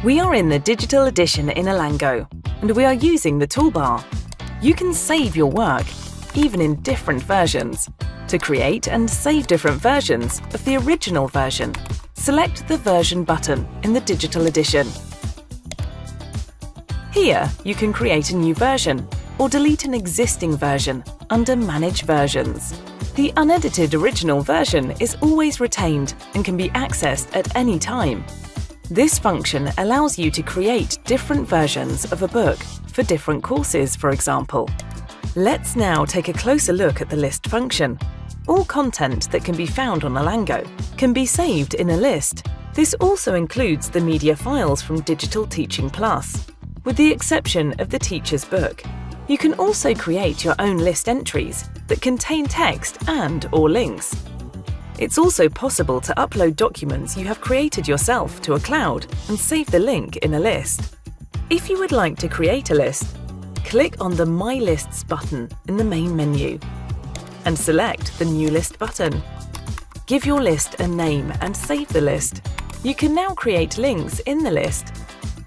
We are in the digital edition in Elango, and we are using the toolbar. You can save your work, even in different versions. To create and save different versions of the original version, select the Version button in the digital edition. Here, you can create a new version or delete an existing version under Manage Versions. The unedited original version is always retained and can be accessed at any time. This function allows you to create different versions of a book for different courses, for example. Let's now take a closer look at the list function. All content that can be found on Elango can be saved in a list. This also includes the media files from Digital Teaching Plus, with the exception of the teacher's book. You can also create your own list entries that contain text and/or links. It's also possible to upload documents you have created yourself to a cloud and save the link in a list. If you would like to create a list, click on the My Lists button in the main menu and select the New List button. Give your list a name and save the list. You can now create links in the list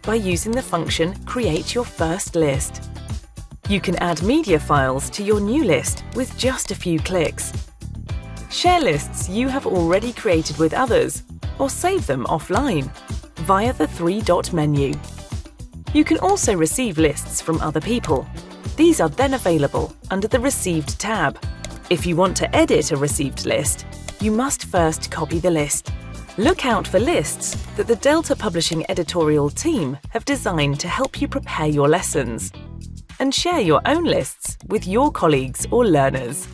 by using the function Create Your First List. You can add media files to your new list with just a few clicks. Share lists you have already created with others, or save them offline via the three-dot menu. You can also receive lists from other people. These are then available under the Received tab. If you want to edit a received list, you must first copy the list. Look out for lists that the Delta Publishing editorial team have designed to help you prepare your lessons. And share your own lists with your colleagues or learners.